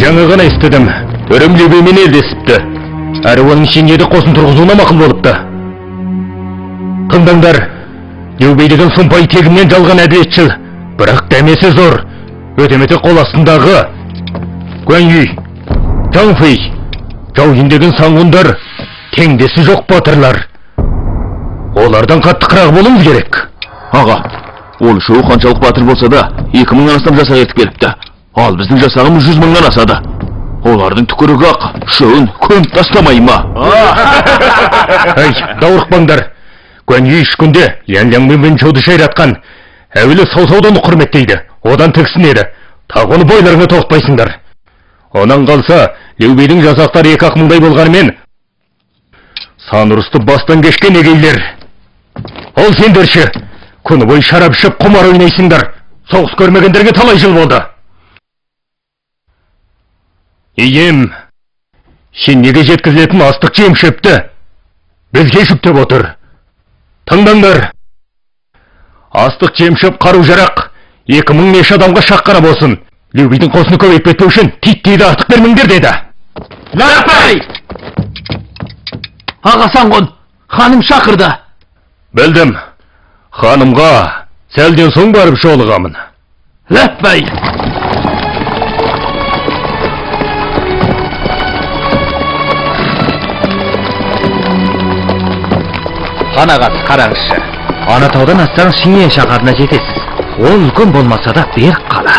Жаңа ғана естідім. Төрем Лебеймен елдесіпті. Әрі оның шеңеді қосын тұрғызуына мақұл болыпты. Тыңдаңдар, Лебей деген сұмпай тегінен жалған әділетшіл, бірақ дәмесі зор. Өтеметі қол астындағы Гуанүй, Жаңфей, Жаудин деген саңғындар теңдесі жоқ батырлар. Олардан қаттықырақ болуымыз керек. Аға, ол үшеуі қаншалық батыр болса да 2000-нан астам жасақ ертіп келіпті. Ал біздің жасағымыз 100 000-нан асады. Олардың түкірігі ақ үшеуін көміп тастамай ма? Ай, даурықпаңдар. Гуанүй 3 күнде Янляң мен Вэнчжоуды шайратқан. Әуелі саусаудан құрметтейді, одан тіксінеді. Тағы оны бойларыңа тоқтпайсыңдар. Онан қалса, Леубейдің жасақтары 2-ақ мыңдай болғанымен, сан ұрысты бастан кешкен егейлер. Ол сендерші, күні бой шарап ішіп құмар ойнайсыңдар. Соғыс көрмегендерге талай жыл болды. Ием, сен неге жеткізілетін астық жем-шөпті бізге жүктеп отыр? Тыңдаңдар. Астық жем-шөп қару-жарақ 2000 меш адамға шаққара болсын. Леубейдің қосыны көбейтпетпеу үшін титтейді артық бермеңдер деді. Ләппәй! Аға Саңғын, ханым шақырды. Білдім. Ханымға сәлден соң барып жолығамын. Ләппәй! Қанағат қараңызшы. Анатаудан аттан Шине шаһарына жетесіз. Ол үлкен болмаса да берік қала.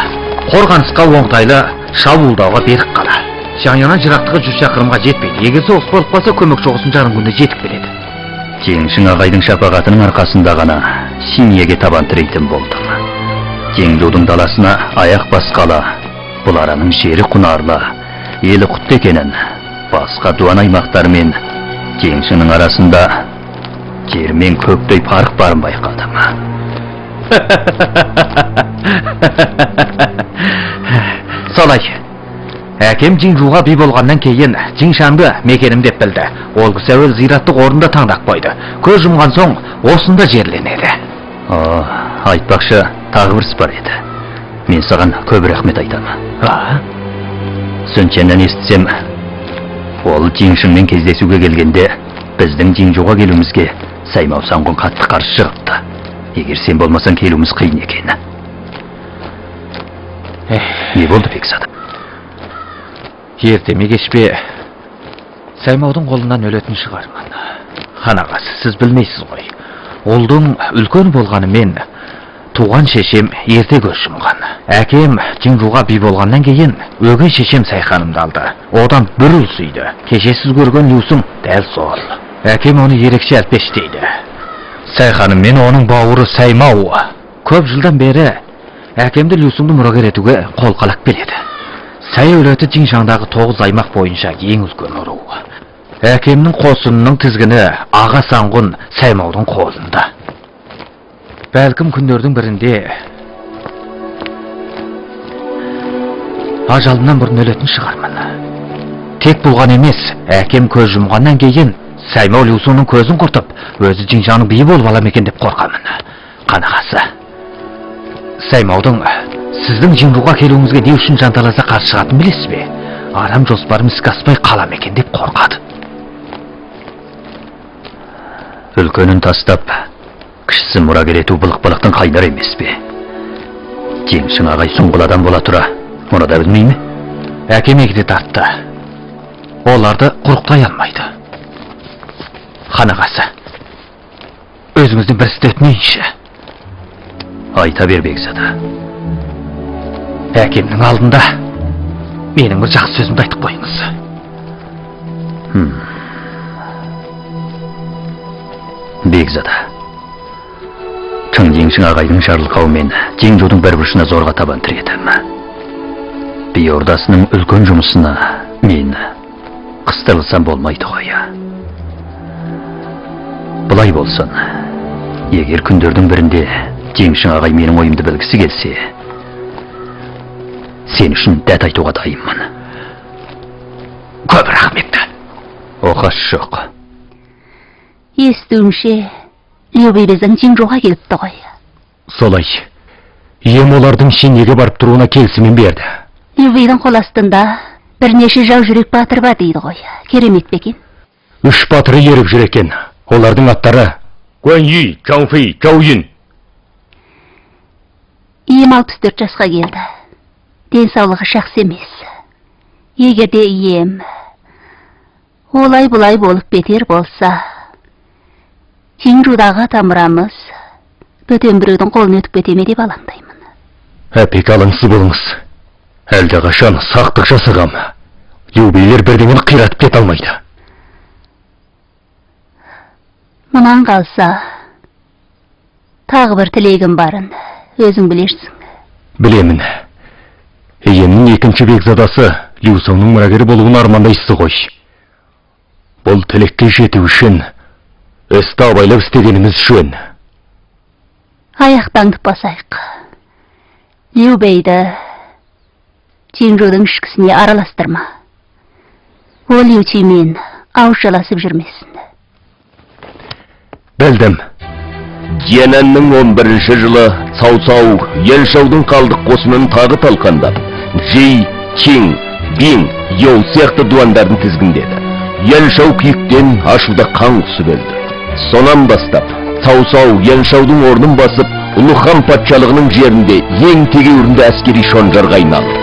Қорғанысқа оңтайлы, шабуылдауға берік қала. Жаңынан жырақтығы 100 шақырымға жетпейді. Егер соғыс болып қалса, көмек соғысын жарым күнде жетіп келеді. Теңшің ағайдың шапағатының арқасында ғана Шинеге табан тірейтін болдым. Теңжудың даласына аяқ басқалы, бұл араның жері құнарлы, елі құтты екенін, басқа дуан аймақтармен Теңшінің арасында жер мен көктей парық барын байқадым. Солай. Әкем Жинжуға би болғаннан кейін Жиншанды мекенім деп білді. Ол кісі әуел зираттық орында таңдап қойды. Көз жұмған соң осында жерленеді. Айтпақшы, тағы бір іс бар еді. Мен саған көп рахмет айтамын. Сөнченнен естісем, ол Жиншыңмен кездесуге келгенде біздің Жинжуға келуімізге Саймау Саңғын қатты қарсы шығыпты. Егер сен болмасаң келуіміз қиын екен. Не болды Бекзада? Ертеме кешпе Саймаудың қолынан өлетін шығармын. Хан ағасы, сіз білмейсіз ғой. Олдың үлкен болғанымен туған шешем ерте көз жұмған. Әкем Жинжуға би болғаннан кейін өгей шешем Сайханымды алды. Одан бір ұл сүйді. Кешесіз көрген Люсың дәл сол. Әкем оны ерекше әлпештейді. Сайханым мен оның бауыры Саймау көп жылдан бері әкемді Люсыңды мұрагер етуге қолқалап келеді. Сай өлеті Жиншандағы 9 аймақ бойынша ең үлкен ұру. Әкемнің қосынының тізгіні аға Саңғын Саймаудың қолында. Бәлкім күндердің бірінде ажалымнан бұрын өлетін шығармын. Тек болған емес, әкем көз жұмғаннан кейін Саймау Люсыңның көзін құртып, өзі Жиншанның биі болып алам екен деп қорқамын. Қанағасы, Саймаудың сіздің Жинжуға келуіңізге не үшін жанталаса қарсы шығатын білесіз бе? Арам жоспарым іске аспай қалам екен деп қорқады. Үлкенін тастап, кішісі мұрагер ету былық-былықтың қайдар емес бе? Жеңшің ағай сұңғыладан бола тұра, мұны да білмей ме? Әкем егде тартты. Оларды құрықтай алмайды. Хан ағасы, өзіңіздің бір істі өтмейінші. Айта бер Бекзада. Әкемнің алдында менің бір жақсы сөзімді айтып қойыңыз. Бекзада, Тың Жеңшің ағайдың жарлықауымен Жинжудың бір бұрышына зорға табан тіредім. Би ордасының үлкен жұмысына мен қыстырылсам болмайды ғой. Бұлай болсын, егер күндердің бірінде Жеңшің ағай менің ойымды білгісі келсе, сен үшін дәт айтуға дайынмын. Көп рахмет. Оқас жоқ. Естуімше, Леубей біздің Жинжуға келіпті ғой. Солай. Ем олардың Шинеге барып тұруына келісімін берді. Леубейдің қол астында Бірнеше жау жүрек батыр бар дейді ғой. Керемет пе екен? 3 батыры еріп жүр екен. Олардың аттары Гуан Ю, Чжан Фэй, Чжау Юн. Ием 64 жасқа келді. Денсаулығы жақсы емес. Егерде ием олай-бұлай болып бетер болса, Чинжудағы тамырамыз бөтен біреудің қолын өтіп кетеме деп алаңдаймын. Әпек алаңсыз болыңыз. Әлде қашан сақтық жасағам. Юбейлер бірдеңені қиратып кете алмайды. Мұнан қалса, тағы бір тілегім барын, өзің білерсің. Білемін. Иемнің екінші бекзадасы Люсонның мұрагері болуын армандайсыз ғой. Бұл тілекке жету үшін істі абайлап істегеніміз жөн. Аяқтаңдып басайық. Лю Бейді Чинжудың ішкісіне араластырма. Ол Лю Чимен ауыз жаласып жүрмесін. Білдім. Янанның 11-ші жылы Цау-Цау Яншаудың қалдық қосынын тағы талқандап, Жи, Чин, Бин, Йоу сияқты дуандарын тізгіндеді. Яншау күйіктен ашуда қан құсып өлді. Сонан бастап, Цау-Цау Яншаудың орнын басып, Ұлы хан патшалығының жерінде ең тегеурінді әскери шонжарға айналды.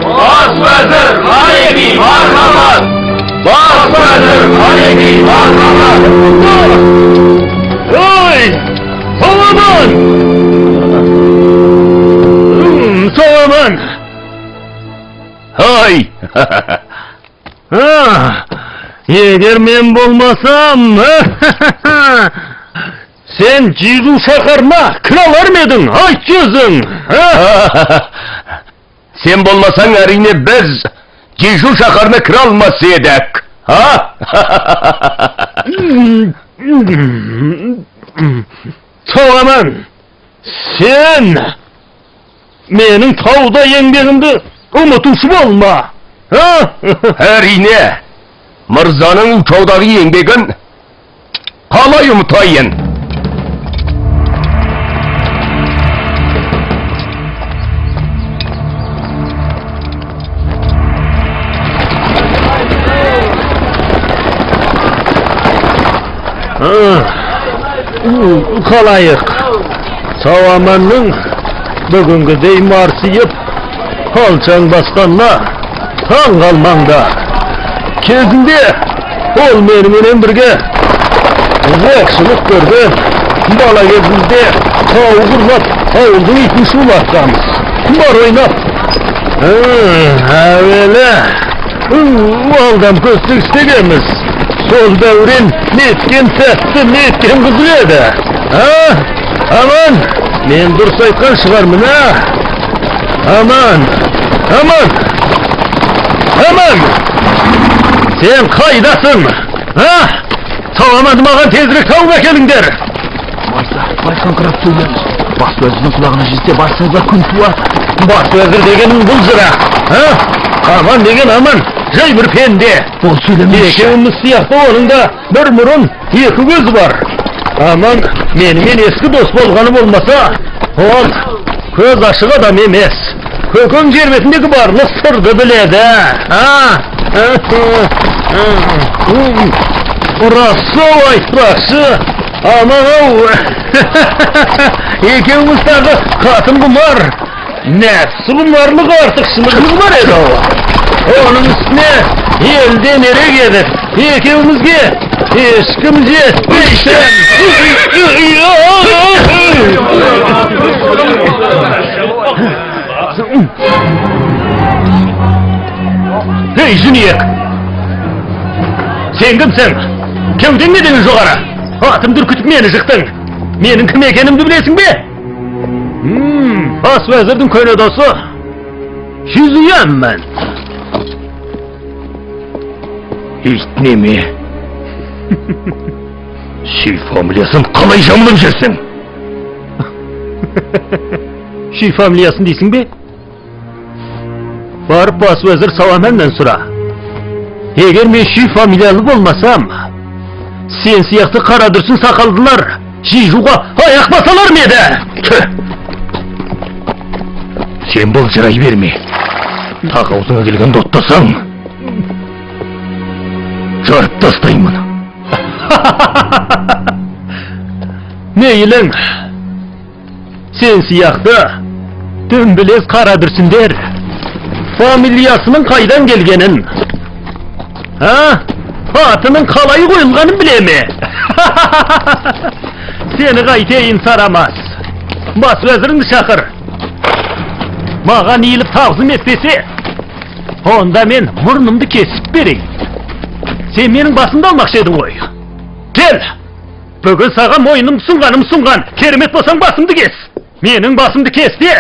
Бас вәзір, алейки мархабат! Бас вәзір, алейки мархабат! Ой! Саламан! Саламан! Ай! Егер мен болмасам, сен Жижу шақарына кіре алар ма едің? Айт жүзің! Сен болмасаң, әрине біз Жижу шақарына кіре алмас едік. Саламан, сен менің тауда еңбегімді ұмытушы болма. Әрине, мырзаның таудағы еңбегін қалай ұмытайын? Қалайық, Саламанның бүгінгідей марсиып, алшаң басқанына таң қалмаңдар. Кезінде ол меніменен бірге жақсылық көрген. Бала кезімізде тау құрмап, ауылдың итін шулатқанбыз. Бар ойнап. Әуелі алдам көстік істегенбіз. Сол дәурен неткен сәтті, неткен қызыл еді. Аман, мен дұрыс айтқан шығармын, Аман, сен қайдасың? Саламанды маған тезірек тауып әкеліңдер. Байқаңқырап сөйлеміз. Бас уәзірдің құлағына жетсе, басыңызға күн туады. Бас уәзір дегенің бұл жырақ. Аман деген аман, жай бір пенде. Ол сөйлеміз. Екеуміз сияқты оның да бір мұрын, екі көз бар. Аман менімен ескі дос болғаны болмаса, ол көз ашық адам емес. Көкең жер бетіндегі барлық сырды біледі. Расыл айтпақшы, Аман-ау, екеуміз тағы қатын бұмар, нәпсі бұмарлық артықшылығымыз бар еді. Оның үстіне елден ерек едік, екеумізге ешкім жетпейтін. Ей, жүнек! Сен кімсің? Кеуден неден жоғары? Атымды үркітіп мені жықтың. Менің кім екенімді білесің бе? Бас уәзірдің көне досы. Жүзуянмын. Ит неме? Ши фамилиясын қалай жамылып жүрсің? Ши фамилиясын дейсің бе? Барып бас уәзір Саламаннан сұра. Егер мен Ши фамилиялы болмасам, сен сияқты қара дүрсін сақалдылар Жижуға аяқ басалар ма еді? Сен бұл жырай берме. Тағы аузыңа келген доттасаң, жарып тастаймын. Мейлің, сен сияқты дөмбелес қара дүрсіндер фамилиясының қайдан келгенін, атының қалай қойылғанын біле ме? Сені қайтейін сарамас. Бас уәзіріңді шақыр. Маған иіліп тағзым етпесе, онда мен мұрнымды кесіп берейін. Сен менің басымды алмақшы едің ғой. Кел! Бүгін саған мойнымды сұнған, керемет болсаң басымды кес. Менің басымды кес де,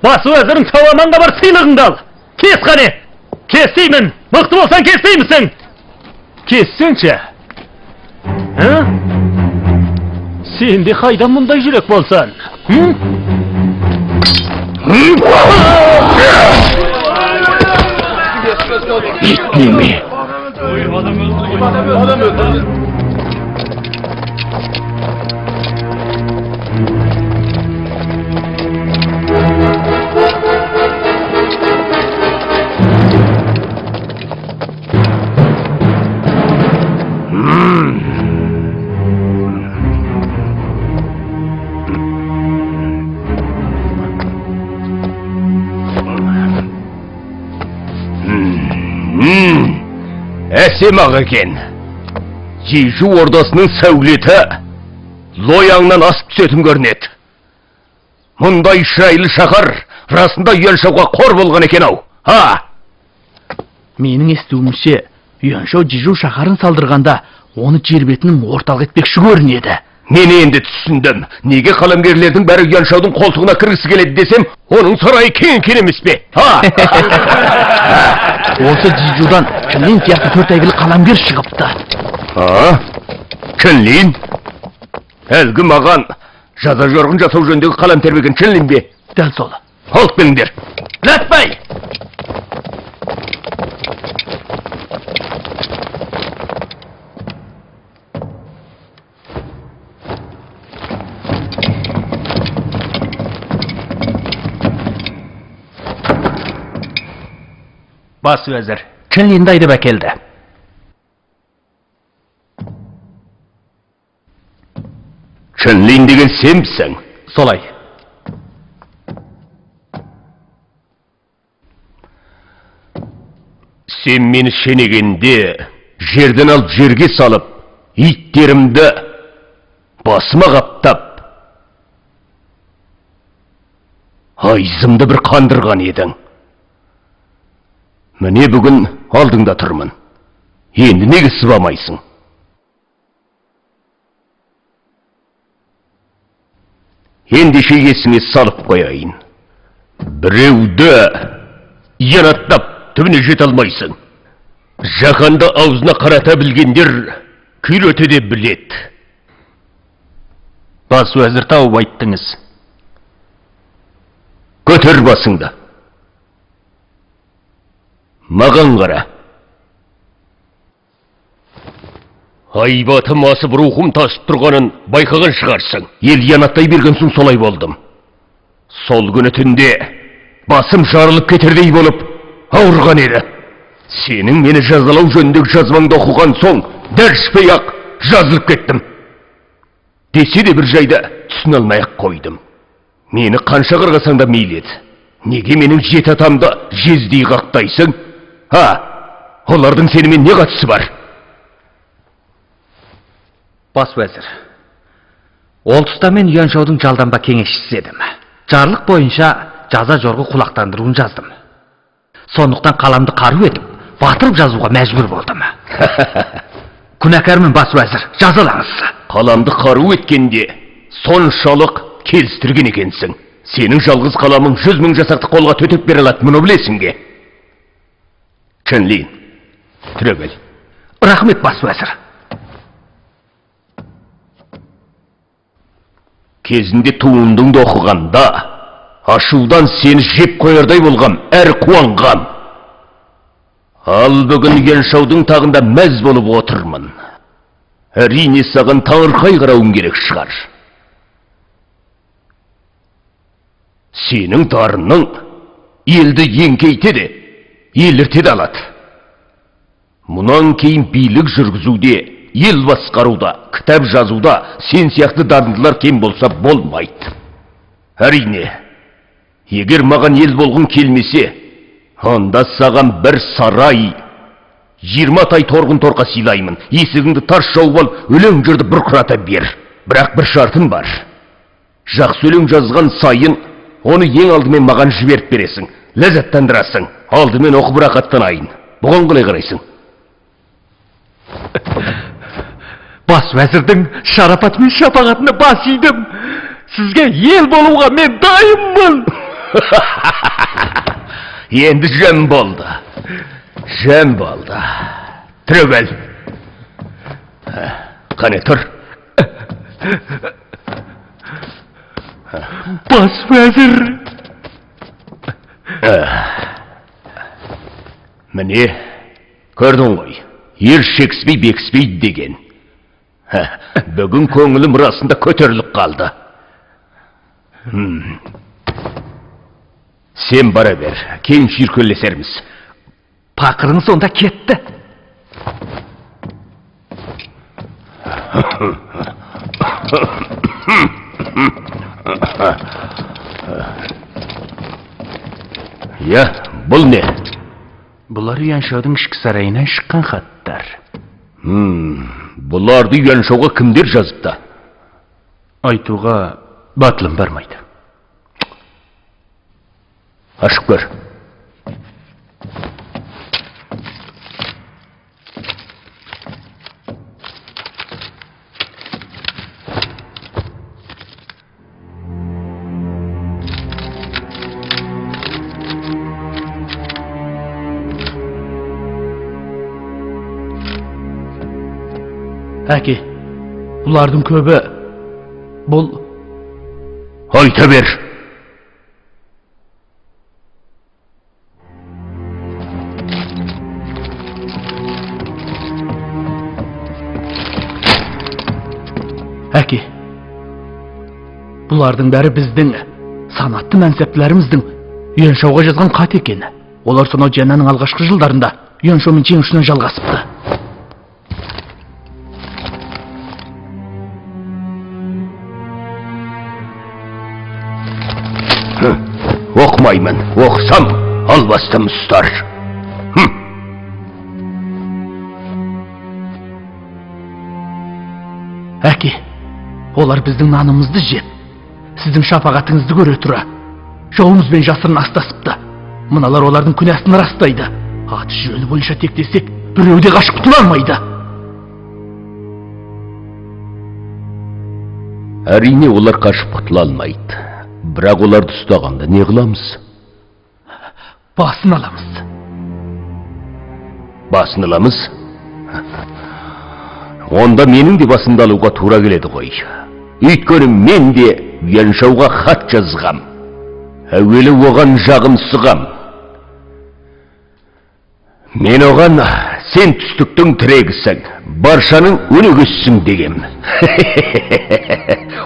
бас уәзірің Саламанға бар сыйлығыңды ал. Кес қане! Кес деймін! Мықты болсаң кес деймісің? Кессеңші? Сен де қайдан мұндай жүрек болсан? Ит неме? Әсем-ақ екен. Жежу ордасының сәулеті лояңнан асып түсетін көрінеді. Мұндай шырайлы шаһар расында Юаншауға қор болған екен-ау. Менің естуімше, Юаншау Жежу шаһарын салдырғанда, оны жер бетінің орталық етпекші көрінеді. Мен енді түсіндім. Неге қаламгерлердің бәрі Юаншаудың қолтығына кіргісі келеді десем, оның сарайы кең емес пе? Осы Жежудан Кінлин сияқты 4 әйгілі қаламгер шығыпты. Кінлин? Әлгі маған жаза жорғын жасау жөндегі қалам тербеген Кінлин бе? Дәл сол. Алып келіңдер. Ләтпай! Бас уәзір, Кінлинді айдап әкелді. Кінлин деген сенбісің? Солай. Сен мені шенегенде, жерден алып жерге салып, иттерімді басыма қаптап, айзымды бір қандырған едің. Міне бүгін алдыңда тұрмын. Енді неге сыбамайсың? Ендеше есіңе салып қояйын. Біреуді иянаттап түбіне жете алмайсың. Жақанды аузына қарата білгендер күйрете де біледі. Бас уәзір тауып айттыңыз. Көтер басыңды. Маған қара. Айбатым асып рухым тасып тұрғанын байқаған шығарсың. Ел янаттай берген соң солай болдым. Сол күні түнде басым жарылып кетердей болып ауырған еді. Сенің мені жазалау жөніндегі жазбаңды оқыған соң дәршпей ақ жазылып кеттім. Десе де бір жайда түсін алмай-ақ қойдым. Мені қанша қырғасаң да мейлі еді. Неге менің 7 атамды жездей қақтайсың? Олардың сенімен не қатысы бар? Бас уәзір, ол тұста мен Юаншаудың жалданба кеңесшісі едім. Жарлық бойынша жаза жорғы құлақтандыруын жаздым. Сондықтан қаламды қару етіп, батырып жазуға мәжбүр болдым. Күнәкәрмін бас уәзір, жазалаңыз. Қаламды қару еткенде соншалық келістірген екенсің. Сенің жалғыз қаламың 100 000 жасақты қолға төтеп бере алады, мұны білесің бе? Кінлин, түрегел. Рахмет бас уәзір. Кезінде туындыңды оқығанда, ашудан сені жеп қоярдай болғам, әр қуанғам. Ал бүгін Юаншаудың тағында мәз болып отырмын. Әрине саған таңырқай қарауым керек шығар. Сенің дарының елді еңкейте де, елірте де алады. Мұнан кейін билік жүргізуде, ел басқаруда, кітап жазуда сен сияқты дарындылар кем болса болмайды. Әрине, егер маған ел болғың келмесе, онда саған бір сарай, 20 тай торғын торқа сыйлаймын. Есігіңді тарс жауып ал, өлең жырды бұрқырата бер. Бірақ бір шартым бар. Жақсы өлең жазған сайын, оны ең алдымен маған жіберіп бересің. Ләззаттандырасың. Алдымен оқып рақаттанайын. Бұған қалай қарайсың? Бас уәзірдің шарапаты мен шапағатына бас идім. Сізге ел болуға мен дайынмын. Енді жөн болды. Жөн болды. Түрегел. Қане тұр. Бас уәзір. Міне, көрдің ғой, ер шекіспей бекіспейді деген. Бүгін көңілім расында көтеріліп қалды. Сен бара бер, кейін шүйіркелесерміз. Пақырың сонда кетті. Я, бұл не? Бұлар Юаншаудың ішкі сарайынан шыққан хаттар. Бұларды Юаншауға кімдер жазыпты? Айтуға батылым бармайды. Ашып көр. Әке, бұлардың көбі бұл... Айта бер. Әке, бұлардың бәрі біздің санатты мәнсептілеріміздің Юаншауға жазған хат екен. Олар сонау Дженнаның алғашқы жылдарында Юаншаумен жеңішінен жалғасыпты. Оқымаймын, оқсам, албастым ұстар. Әке, олар біздің нанымызды жеп, сіздің шапағатыңызды көре тұра, жауымызбен жасырын астасыпты. Мыналар олардың күнәсін растайды. Аты жөні бойынша тектесек, біреуде қашып құтыла алмайды. Әрине олар қашып құтыла алмайды. Бірақ оларды ұстағанда не қыламыз? Басын аламыз. Басын аламыз? Онда менің де басымды алуға тура келеді ғой. Өйткені мен де Юаншауға хат жазғам. Әуелі оған жағын сұғам. Мен оған сен түстіктің тірегісің, баршаның өнегөссің дегем.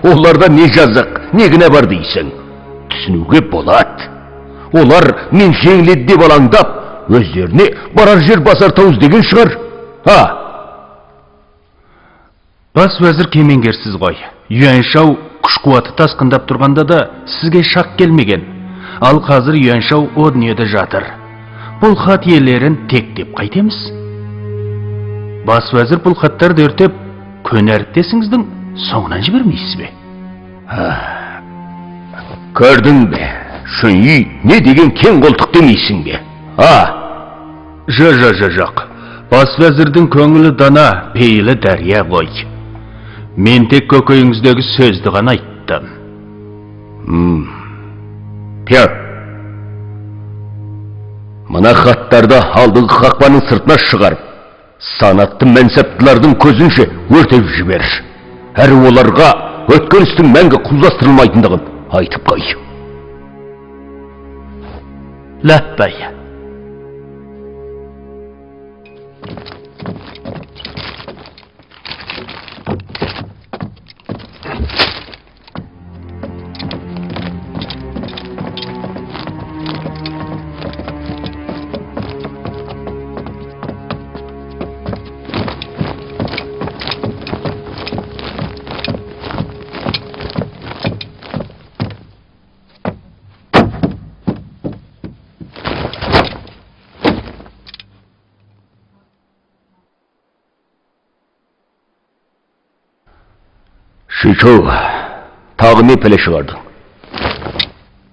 Оларда не жазық, не кінә бар дейсің? Түсінуге болады. Олар мен жеңіледі деп алаңдап, өздеріне барар жер басар тауыз деген шығар. Бас уәзір кемеңгерсіз ғой. Юаншау күш-қуаты тасқындап тұрғанда да сізге шақ келмеген. Ал қазір Юаншау о дүниеде жатыр. Бұл хат иелерін тек деп қайтеміз. Бас уәзір бұл хаттарды өртеп, көнәріктесіңіздің соңынан жібермейсіз бе? Көрдің бе? Шүнyi не деген кен қолтық демейсің бе? Жоқ. Бас уәзірдің көңілі дана, пейілі дәрия ғой. Мен тек көкейіңіздегі сөзді ғана айттым. Пер. Мына хаттарды алдыңғы қақпаның сыртына шығарып, санатты мәнсептілердің көзінше өртеп жібер. Әрі оларға өткен істің мәңгі құлдастырылмайтындығын айтып қой. Ләппәй. Шүйчу, тағы не піле шығардың?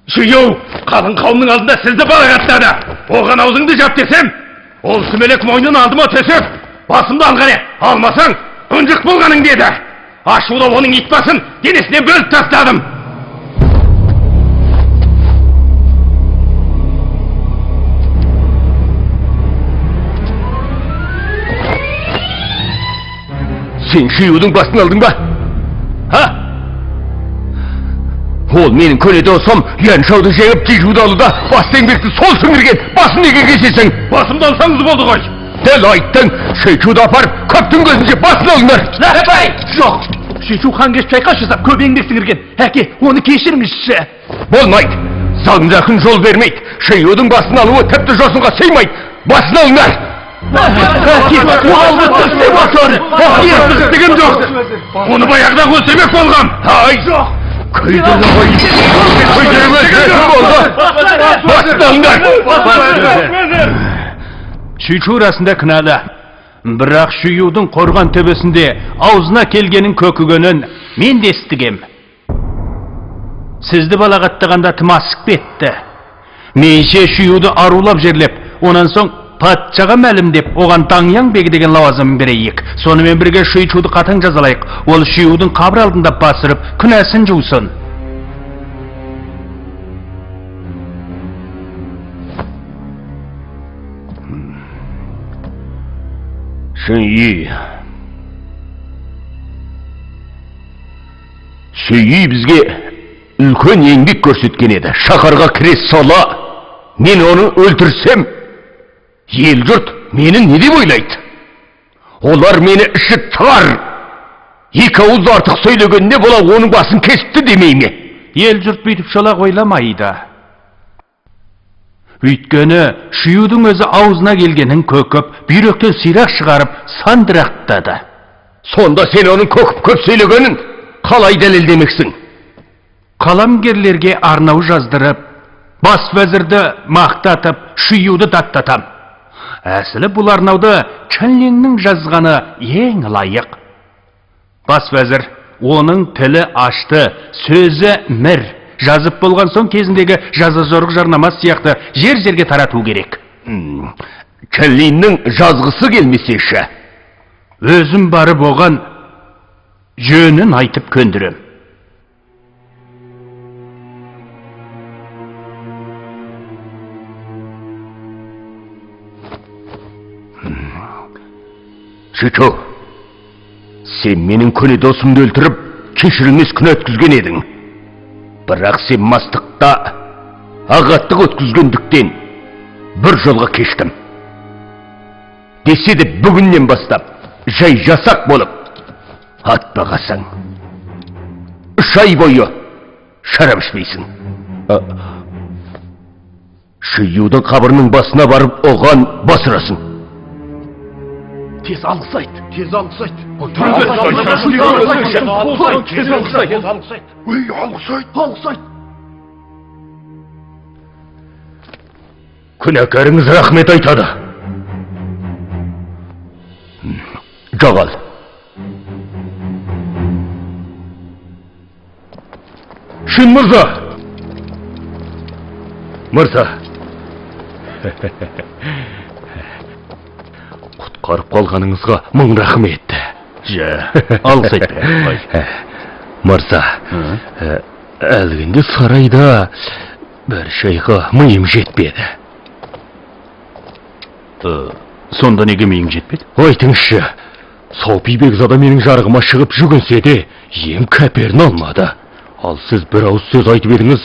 Шүйеу, қалың қауымның алдында сізді балағаттады. Оған аузыңды жап десем, ол сүмелек мойнын алдыма төсеп, басымды алған ет. Алмасаң, ынжық болғаның деді. Ашуда оның итбасын денесіне бөліп тастадым. Сен Шүйеудің басын алдың ба? Ха? Ол менің көне досым Яншауды жеңіп Тежуді алуда басты еңбекті сол сіңірген. Басын неге кесесің? Басымды алсаңыз болды ғой. Дәл айттың, Шүйчуді апарып, көптің көзінше басын алыңдар. Жоқ, Шүйчу қан кеш чайқа жасап көп еңбек сіңірген. Әке, оны кешіріңізші. Болмайды. Заң жақын жол бермейді. Шүйеудің басын алуы тіпті жосынға сыймайды. Басын алыңдар. Естігім жоқ. Оны баяғыда өлтірмек болғам. Ай, жоқ. Көйдірді ғой. Басын алыңдар. Шүйчу расында кінәлі. Бірақ Шүйеудің қорған төбесінде аузына келгенін көкігенін мен де естігем. Сізді балағаттағанда тым асық бетті. Менше Шүйеуді арулап жерлеп, онан соң патшаға мәлімдеп, оған Таңяң бегі деген лауазымын берейік. Сонымен бірге Шүйчуді қатаң жазалайық. Ол Шүйеудің қабір алдында басырып, күнәсін жусын. Шүйі бізге үлкен еңбек көрсеткен еді. Шақарға кірес сала, мен оны өлтірсем, ел жұрт мені не деп ойлайды? Олар мені іші тар. Екі ауыз артық сөйлегенде бола оның басын кесті демей ме? Ел жұрт бүйтіп шолақ ойламайды. Өйткені Шүйеудің өзі аузына келгенін көкіп, бүйректен сирақ шығарып, сандырақтады. Сонда сен оның көп сөйлегенін қалай дәлелдемексің? Қаламгерлерге арнау жаздырып, бас вәзірді мақтатып, Шүйеуді даттатам. Әсілі бұл арнауды Чэньлиңнің жазғаны ең лайық. Бас вәзір, оның тілі ашты, сөзі мір. Жазып болған соң кезіндегі жаза зорық жарнама сияқты жер-жерге тарату керек. Чэньлиңнің жазғысы келмесеші? Өзім барып оған жөнін айтып көндірем. Шүйчу, сен менің көне досымды өлтіріп, кешірілмес күн өткізген едің. Бірақ сен мастықта ағаттық өткізгендіктен бір жолға кештім. Десе де бүгіннен бастап жай жасақ болып атпағасаң, 3 ай бойы шарап ішпейсің. Шүйеудің қабірінің басына барып оған басырасың. Тез алғысайт. Күнәкәріңіз рахмет айтады. Жоғал. Шын мырза. Құтқарып қалғаныңызға мың рахмет. Алғыс айтпай. Мырза, әлгінде сарайда бір шайға миым жетпеді. Сонда неге миың жетпеді? Айтыңызшы, Саупи бекзада менің жарығыма шығып жүгінсе де, ем кәперін алмады. Ал сіз бір ауыз сөз айтып едіңіз,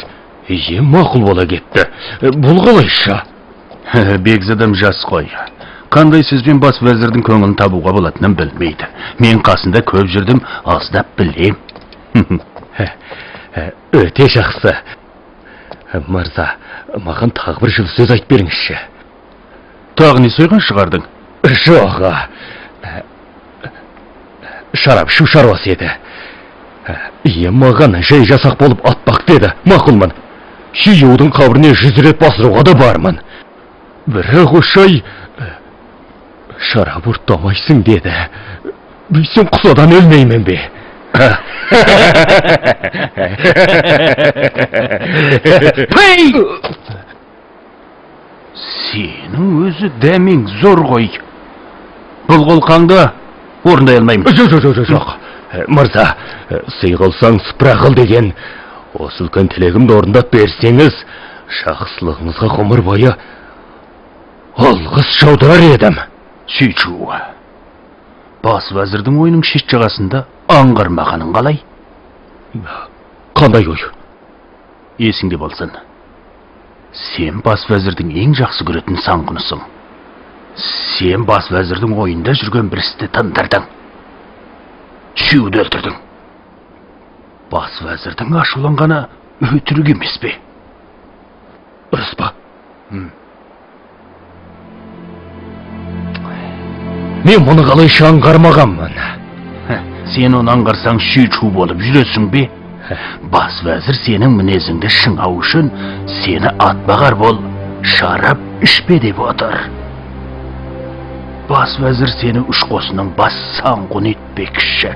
ем мақұл бола кетті. Бұл қалайша? Бекзадам жас қой. Қандай сөзбен бас вәзірдің көңілін табуға болатынын білмейді. Мен қасында көп жүрдім, аздап білем. Өте жақсы. Мырза, маған тағы бір жыл сөз айтып беріңізші. Тағы не сойған шығардың? Жоға. Шарап шу шаруасы еді. Ем маған жай жасақ болып атпақ деді. Мақұлмын. Шүйеудің қабіріне 100 рет басыруға да бармын. Бірақ ошай шарап ұрттамайсың деді. Бүйсен құсадан өлмеймін бе? Пей! Сенің өзі дәмең зор ғой. Бұл қолқаңды орындай алмаймын. Жоқ. Мырза, сый қылсаң сыпыра қыл деген. Осы үлкен тілегімді орындап берсеңіз, жақсылығыңызға ғұмыр бойы алғыс жаудырар едім. Сүйчу. Бас вәзірдің ойының шет жағасында аңғармағаның қалай? Қандай ой? Есіңде болсын. Сен бас вәзірдің ең жақсы көретін саңғынысың. Сен бас вәзірдің ойында жүрген бір істі тындырдың. Шүйуді өлтірдің. Бас вәзірдің ашуланғаны өтірік емес пе? Рас па? Мен мұны қалайша аңғармағанмын. Сен оны аңғарсаң шүй-шу болып жүресің бе? Бас вәзір сенің мінезіңді шыңау үшін сені атбағар бол, шарап ішпе деп отыр. Бас вәзір сені үш қосының бас саңғын етпекші.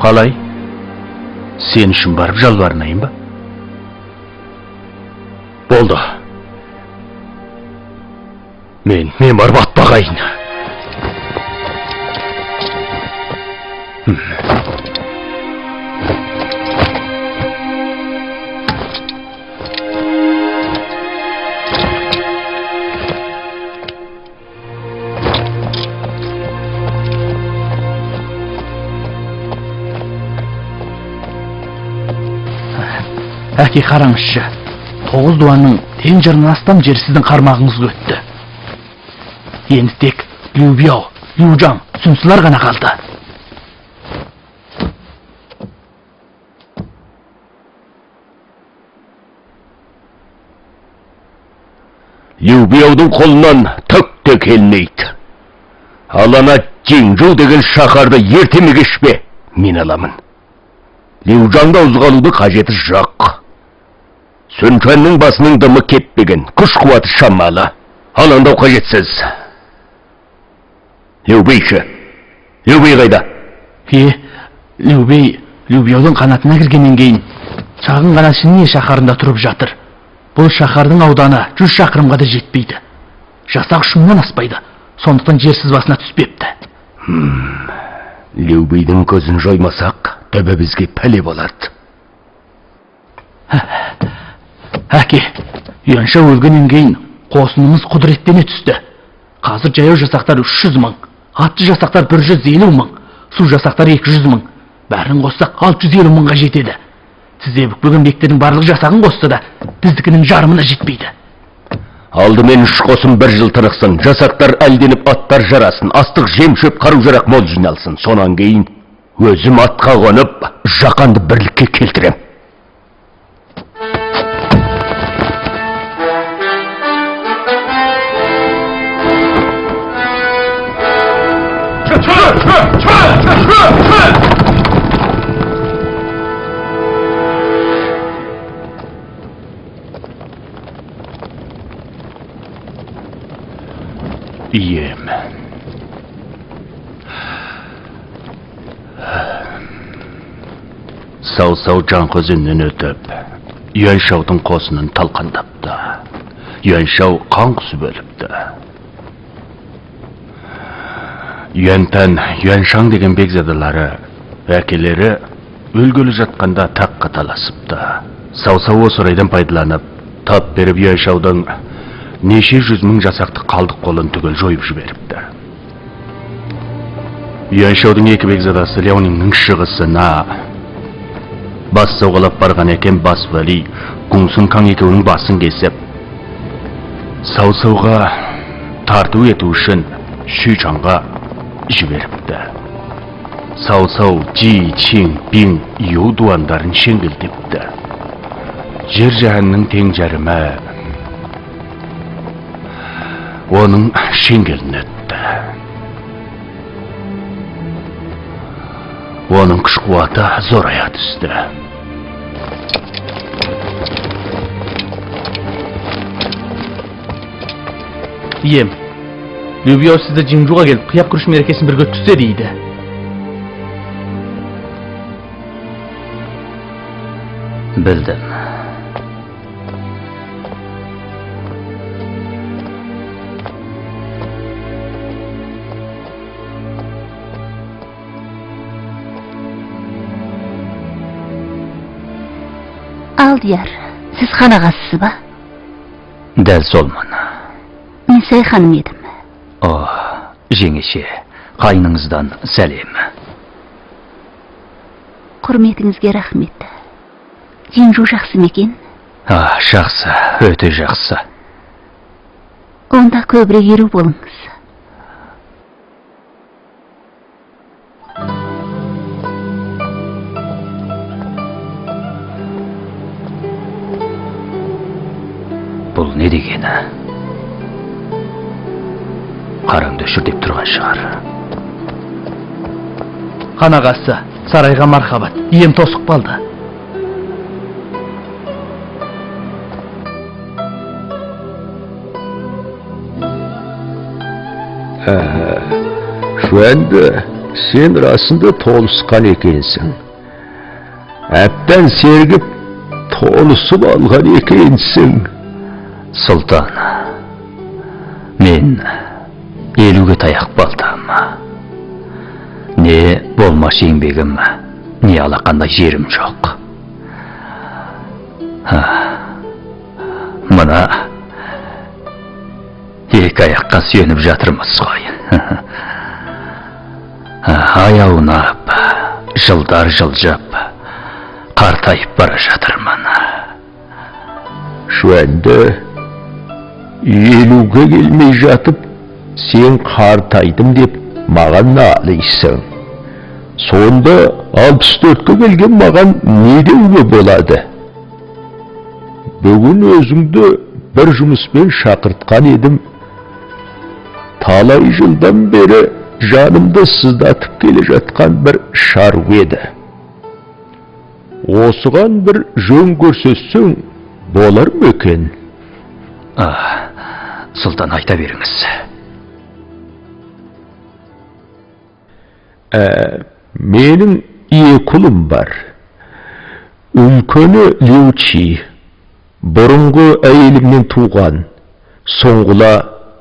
Қалай? Сен үшін барып жалбарынайын ба? Болды. Мен барып атпағайын. Әке қараңызшы, 9 дуанның тең жарынан астам жері сіздің қармағыңызға өтті. Енді тек Любяу, Люжан, Сүнсілар ғана қалды. Любяудың қолынан түк те келмейді. Алана Жеңжу деген шаһарды ертеме кешпе, мен аламын. Люжанды ұзғалуды қажеті жоқ. Сүнчанның басының дымы кетпеген, күш қуаты шамалы. Алаңдау қажетсіз. Любейші. Любей қайда? Любей, Любяудың қанатына кіргеннен кейін шағын ғана Шине шаһарында тұрып жатыр. Бұл шаһардың ауданы 100 шақырымға да жетпейді. Жасақ шыңнан аспайды. Сондықтан жерсіз басына түспепті. Любейдің көзін жоймасақ, төбе бізге пәле болады. Әке, Юанша өлгеннен кейін қосынымыз құдіреттене түсті. Қазір жаяу жасақтар 300 мың, атты жасақтар 150 мың, су жасақтар 200 мың. Бәрін қоссақ 650 мыңға жетеді. Тізе бүкпеген бектердің барлық жасағын қосты да, біздікінің жарымына жетпейді. Алдымен 3 қосын 1 жыл тырықсын, жасақтар әлденіп аттар жарасын, астық жем шөп қару жарақ мол жиналсын. Сонан кейін өзім атқа қонып, жақанды бірлікке келтірем. Ием. Сау-сау Жаңқозеннен өтіп, Юаншаудың қосынын талқандапты. Юаншау қан құсы бөліпті. Юантан, Юаншаң деген бекзадалары, әкелері өлгөлі жатқанда таққа таласыпты. Сау-сау осы орайдан пайдаланып, тап беріп Юаншаудың неше 100 мың жасақты қалдық қолын түгел жойып жіберіпті. Юаншаудың екі бекзадасы Леониннің шығысына бас сауғалап барған екен бас вали Гунсун Каң екеуінің басын кесіп, сау-сауға тарту ету үшін Шүйчанға жіберіпті. Сау-сау Жи, Чин, Бин, Ю дуандарын шеңгілдепті. Жер жәннің тең жарымы оның шеңгелін өтті. Оның күш қуаты зорая түсті. Ем. Любияу сізді Жеңжуға келіп, қияп күріш мерекесін бірге өткізсе дейді. Білдім. Алдияр, сіз қанағасыз ба? Дәл солмын. Мен Сайханым едім. О, жеңеше, қайныңыздан сәлем. Құрметіңізге рахмет. Жеңжу жақсы ма екен? Жақсы, өте жақсы. Онда көбірек еру болыңыз. Бұл не дегені? Қараңды үшір деп тұрған шығар. Қанағасы, сарайға мархабат, ем тосық балды. Шуэнді, сен расында толысқан екенсің. Әптен сергіп, толысып алған екенсің. Сұлтан, мен 50-ге таяқ балдым. Не болмаш еңбегім, не алақандай жерім жоқ. Мына екі аяққа сүйеніп жатырмыз ғой. Аяунап, жылдар жылжып, қартайып бара жатырмын. Шуэнді, 50-ге келмей жатып, сен қартайдым деп маған налайсың. Сонда 64-ге келген маған не деуге болады? Бүгін өзіңді бір жұмыспен шақыртқан едім. Талай жылдан бері жанымды сыздатып келе жатқан бір шару еді. Осыған бір жөн көрсетсең болар ма екен? Сұлтан, айта беріңіз. Менің 2 ұлым бар. Үлкені Леучи, бұрынғы әйелімнен туған, соңғыла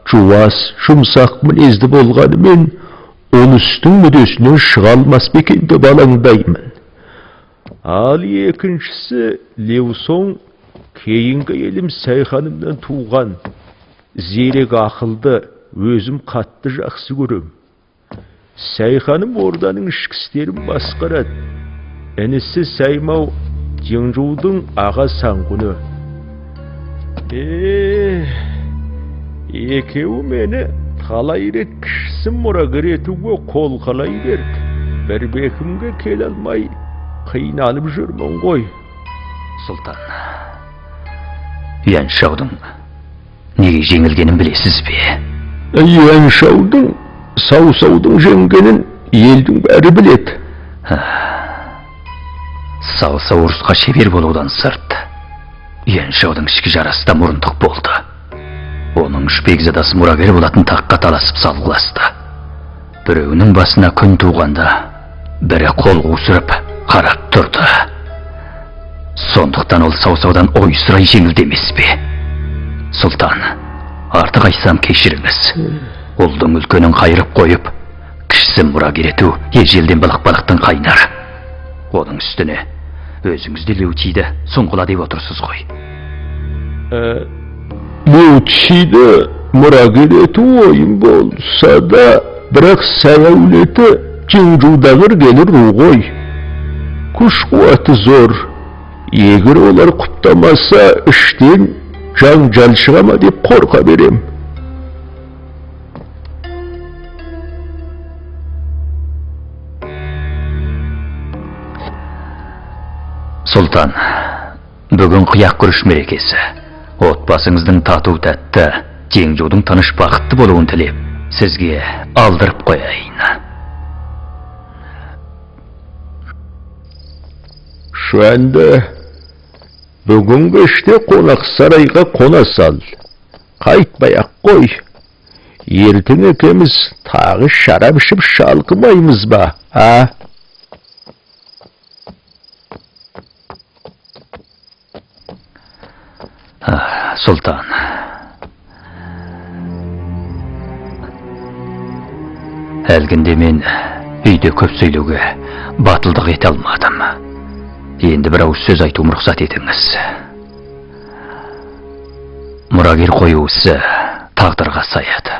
жуас, жұмсақ мінезді болғанымен, ұлыстың мүдесінен шыға алмас па екен деп алаңдаймын. Ал екіншісі Леусоң, кейінгі әйелім Сайханымнан туған, зерек ақылды, өзім қатты жақсы көрем. Сайханым орданың ішкі істерін басқарады. Інісі Саймау Жеңжудың аға саңғыны. Екеуі мені талай рет кішісін мұрагер етуге қол қалай берді. Бір бекімге келе алмай қиналып жүрмін ғой. Сұлтан, Юаншаудың неге жеңілгенін білесіз бе? Юаншаудың Саусаудың жеңгенін елдің бәрі біледі. Сауса ұрысқа шебер болудан сырт, Юаншаудың ішкі жарасы да мұрындық болды. Оның шпекзадасы мұрагер болатын таққа таласып салғыласты. Біреуінің басына күн туғанда, бірі қол қусырып қарап тұрды. Сондықтан ол Саусаудан ой сұрай жеңілді емес пе? Сұлтан, артық айтсам кешіріңіз. Ұлдың үлкенін қайырып қойып, кішісін мұрагер ету ежелден балақ-балақтың қайнары. Оның үстіне өзіңізді Леучиді сұңғыла деп отырсыз ғой. Леучиді мұрагер ету ойын болса да, бірақ сәулеті Жеңжудағыр келір ғой. Күш қуаты зор. Егер олар құптамаса, іштен жан шыға ма деп қорқа берем. Сұлтан, бүгін қияқ күріш мерекесі. Отбасыңыздың тату тәтті, Жеңжудың тыныш бақытты болуын тілеп, сізге алдырып қояйын. Шуэнді, бүгінгі іште қонақ сарайға қона сал. Қайтпай-ақ қой, ертең екеуміз тағы шарап ішіп шалқымаймыз ба, а? Сұлтан, әлгінде мен үйде көп сөйлеуге батылдық ете алмадым. Енді бір ауыз сөз айтуым рұқсат етіңіз. Мұрагер қою ісі тағдырға саяды.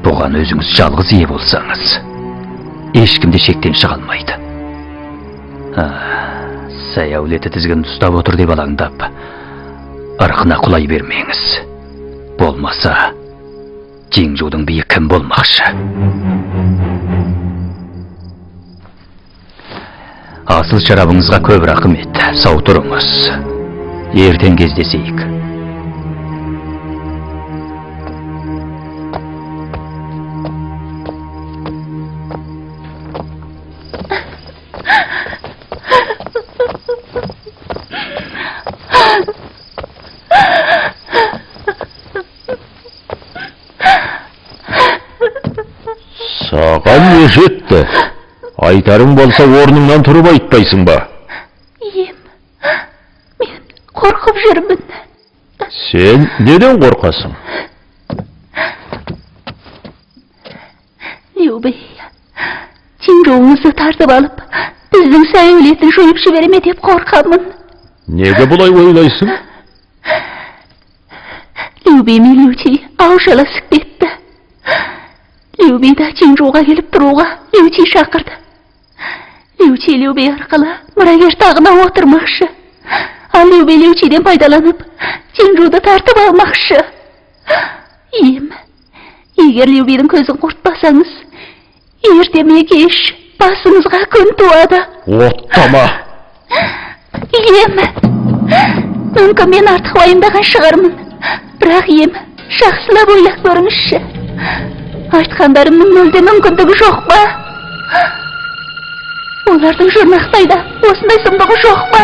Бұған өзіңіз жалғыз ие болсаңыз, ешкімде шектен шыға алмайды. Сай әулеті тізгін ұстап отыр деп алаңдап, ырқына құлай бермеңіз. Болмаса, Жеңжудың биі кім болмақшы? Асыл шарабыңызға көп рахмет. Сау тұрыңыз. Ертең кездесейік. Саған не жетті? Айтарың болса орныңнан тұрып айтпайсың ба? Ем, мен қорқып жүрмін. Сен неден қорқасың? Любей, Жеңжуыңызды тартып алып, біздің сай әулетін жойып жібереме деп қорқамын. Неге бұлай ойлайсың? Любей мен Лючи аужаласып кетті. Любей да Жеңжуға келіп тұруға Лючи шақырды. Лючи Любей арқылы мұрагер тағына отырмақшы. Ал Любей Лючиден пайдаланып, Жеңжуды тартып алмақшы. Ем, егер Любейдің көзін құртпасаңыз, ерте ме кеш басыңызға күн туады. Оттама! Ем, мүмкін мен артық уайымдаған шығармын. Бірақ ем, жақсылап ойлап көріңізші. Айтқандарымның мүлде мүмкіндігі жоқ па? Олардың жұрнақтайда осындай сұмдығы жоқ па?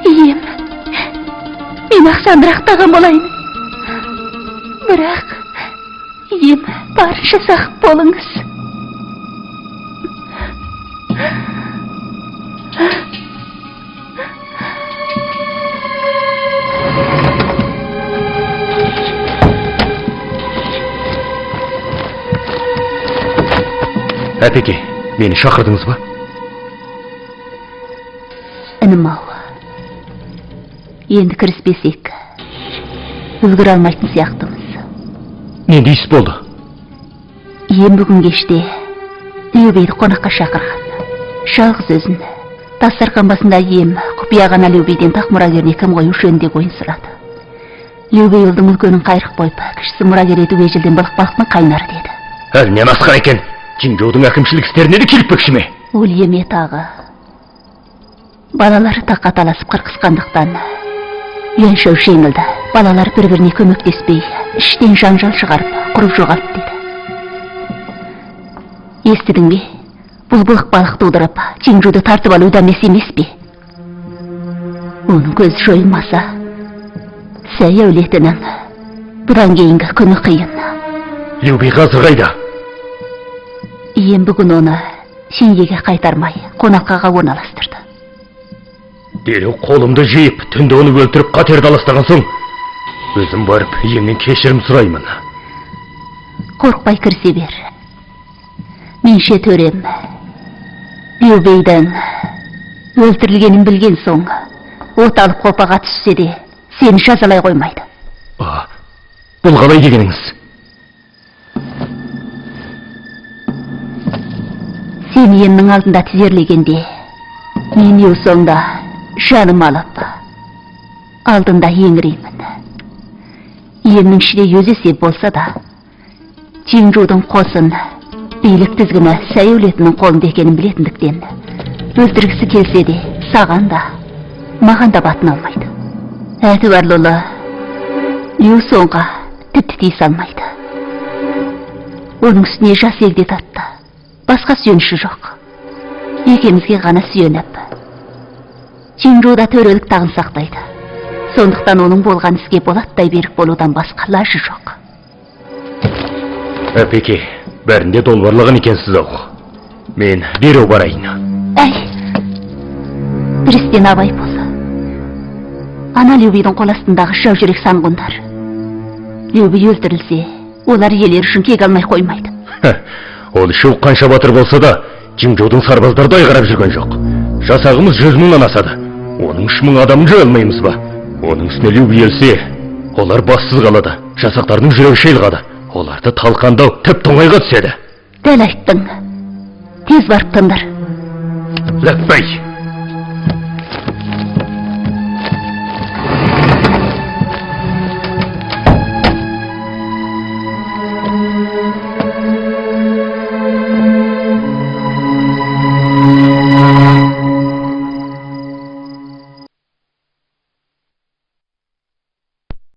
Ем, мен ақсандырақтаған болайын. Бірақ, ем, барынша сақ болыңыз. Әпеке, мені шақырдыңыз ба? Інім ау, енді кіріспесек, үлгір алмайтын сияқтымыз. Ненде іс болды? Ем бүгін кеште Любейді қонаққа шақырған. Жалғыз өзін, дастархан басында ем құпия ғана Любейден тақ мұрагеріне кім қою жөнінде ойын сұрады. Любей ұлдың үлкенін қайрық бойып, кішісі мұрагер етуге ежелден былық-балықтың қайнары деді. Әлінен асқан екен. Жеңжудың әкімшілік істеріне де келіппекші ме? Ол еме тағы. Балалары таққа таласып қырқысқандықтан үйеншеу жеңілді. Балалар бір-біріне көмектеспей, іштен жанжал шығарып, құрып жоғалып деді. Естідің бе? Бұл былық балық тудырып, Жеңжуды тартып алу дәмес емес пе? Оның көз жойылмаса, сай әулетінің бұдан кейінгі күні қиын. Любей қазір қайда? Ем бүгін оны Шеңгеге қайтармай, қонаққаға орналастырды. Дереу қолымды жиып, түнде оны өлтіріп қатерді аластаған соң, өзім барып, емнен кешірім сұраймын. Қорқпай кірсе бер. Менше төрем, Любейдің өлтірілгенін білген соң, от алып қопаға түссе де, сені жазалай қоймайды. Бұл қалай дегеніңіз? Сен емнің алдында тізерлегенде, мен еу соңда жаным алып, алдында еңіреймін. Емнің ішінде өзі сеп болса да, Жеңжудың қосын, билік тізгіні сай әулетінің қолында екенін білетіндіктен, өлтіргісі келсе де, саған да, маған да батын алмайды. Әтуарлылы, еу соңға тіпті тей салмайды. Оның үстіне жас егде татты. Басқа сүйеніші жоқ. Екемізге ғана сүйеніп. Жеңжуда төрелік тағын сақтайды. Сондықтан оның болған іске болаттай берік болудан басқа лажы жоқ. Әпеке, бәрінде долбарлаған екенсіз ау. Мен дереу барайын. Әй, бірістен абай бол. Ана Любидің қол астындағы жау жүрек санғындар. Люби өлтірілсе, олар елер үшін кек алмай қоймайды. Ол үшеу қанша батыр болса да, Жинжоудың сарбаздарды айғарап жүрген жоқ. Жасағымыз 100 мыңнан асады. Оның 3 мың адамын жөй алмаймыз ба? Оның үстіне Люби өлсе, олар бассыз қалады. Жасақтардың жүрегі шайылғады. Оларды талқандау тіп тоңайға түседі. Дәл айттың. Тез барып тындар. Ләкпәй!